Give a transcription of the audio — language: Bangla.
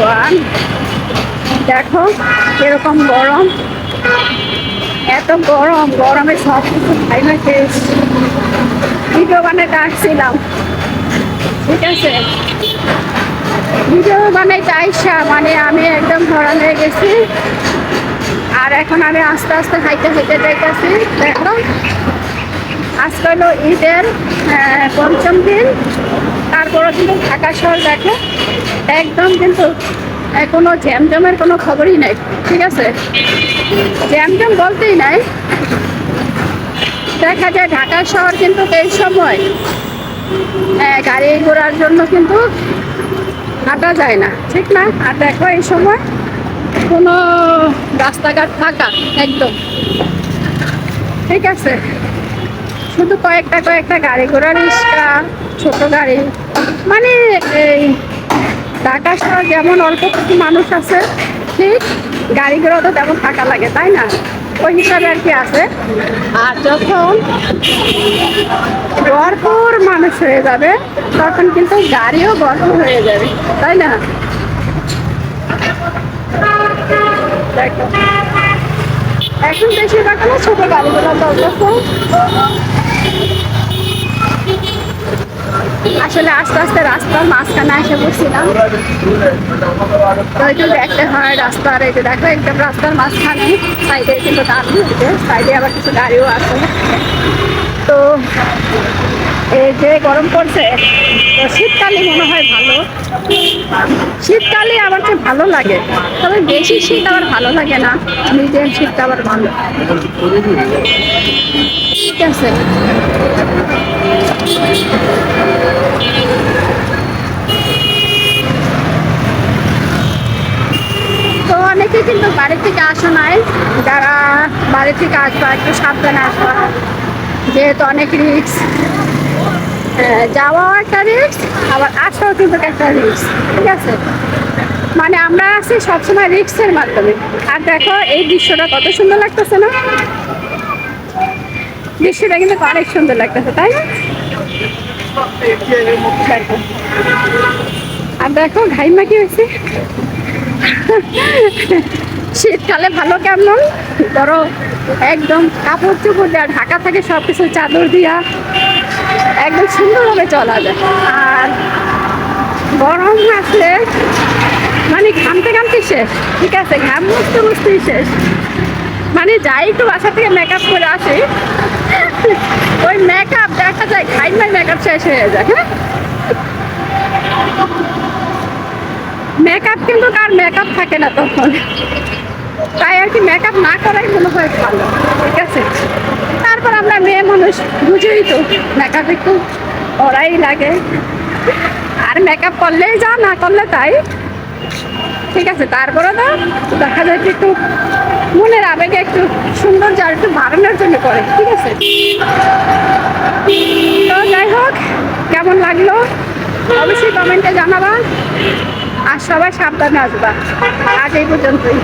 ভগবান, দেখো এরকম গরম, এত গরম, গরমে সব কিছু খাই না শেষ। ভিডিও বানাইতে আসছিলাম, ঠিক আছে, ভিডিও বানাইতে আইসা মানে আমি একদম হরান হয়ে গেছি। আর এখন আমি আস্তে আস্তে হাইটে হেঁটে যাইতেছি। দেখো আজকে হলো ঈদের পঞ্চম দিন, তারপরও কিন্তু ঢাকা শহর দেখো একদম কিন্তু কোনো জ্যামজমের কোনো খবরই নাই, ঠিক আছে, জ্যামজম বলতেই নাই। দেখা যায় ঢাকা শহর কিন্তু এই সময় গাড়ি ঘোড়ার জন্য কিন্তু হাঁটা যায় না, ঠিক না? আর দেখো এই সময় কোনো রাস্তাঘাট ফাঁকা একদম, ঠিক আছে, শুধু কয়েকটা গাড়ি ঘোড়া, রিক্সা, ছোট গাড়ি, মানে এই ঢাকা শহর যেমন অল্প কিছু মানুষ আছে, ঠিক গাড়ি ঘোড়া তো তেমন ফাঁকা লাগে, তাই না? ওই হিসাবে আর কি আছে। আর যখন ভরপুর মানুষ হয়ে যাবে তখন কিন্তু গাড়িও ভরপুর হয়ে যাবে, তাই না? দেখো এখন বেশিরভাগ না ছোট গাড়িগুলো চলতেছে। আসলে আস্তে আস্তে রাস্তার মাঝখানে এসে বসছিলাম, তো একটু দেখতে হয় রাস্তার, এই যে দেখো একদম রাস্তার মাঝখানে, সাইডে কিন্তু দাঁড়িয়ে, সাইডে আবার কিছু গাড়িও আছে। তো এই যে গরম পড়ছে, তো শীতকালে মনে হয় ভালো, শীতকালে আমার খুব ভালো লাগে, তবে বেশি শীত আমার ভালো লাগে না, নিজের শীতটা আবার ভালো, ঠিক আছে। তো অনেকে কিন্তু বাড়ি থেকে আসা নাই, যারা বাড়ি থেকে আসবা একটু সাবধানে আসবা, যেহেতু অনেক রিস্ক, যাওয়াও একটা রিস্ক, আবার আসাও কিন্তু একটা রিস্ক, ঠিক আছে, মানে আমরা আছি সবসময় রিস্কের মাধ্যমে। আর দেখো এই দৃশ্যটা কত সুন্দর লাগতেছে না? দৃশ্যটা কিন্তু অনেক সুন্দর লাগতেছে, তাই না? আর দেখো ঘাইমা কি হয়েছে, শীতকালে ভালো কেমন ধরো একদম কাপড় চোপড় দেওয়া, ঢাকা থেকে সব কিছু চাদর দিয়া একদম সুন্দরভাবে চলা যায়। আর গরম আসলে মানে ঘামতে ঘামতে শেষ, ঠিক আছে, ঘাম মুছতে মুছতেই শেষ, মানে যাই একটু বাসা থেকে মেকআপ করে আসি, ওই মেকআপ দেখা যায় ঘাইমাই মেকআপ শেষ হয়ে যায়। হ্যাঁ, মেকআপ কিন্তু কার মেকআপ থাকে না তখন, তাই আর কি মেকআপ না করাই মনে হয় ভালো, ঠিক আছে। তারপর আমরা মেয়ে মানুষ বুঝেই তো মেকআপ একটু করাই লাগে, আর মেকআপ করলেই যা, না করলে তাই, ঠিক আছে। তারপরে তো দেখা যায় যে একটু মনের আবেগে একটু সুন্দর আর একটু বাড়ানোর জন্য করে, ঠিক আছে। তো যাই হোক, কেমন লাগলো অবশ্যই কমেন্টে জানাবা, আর সবাই সাবধানে আসবা। আজ এই পর্যন্তই।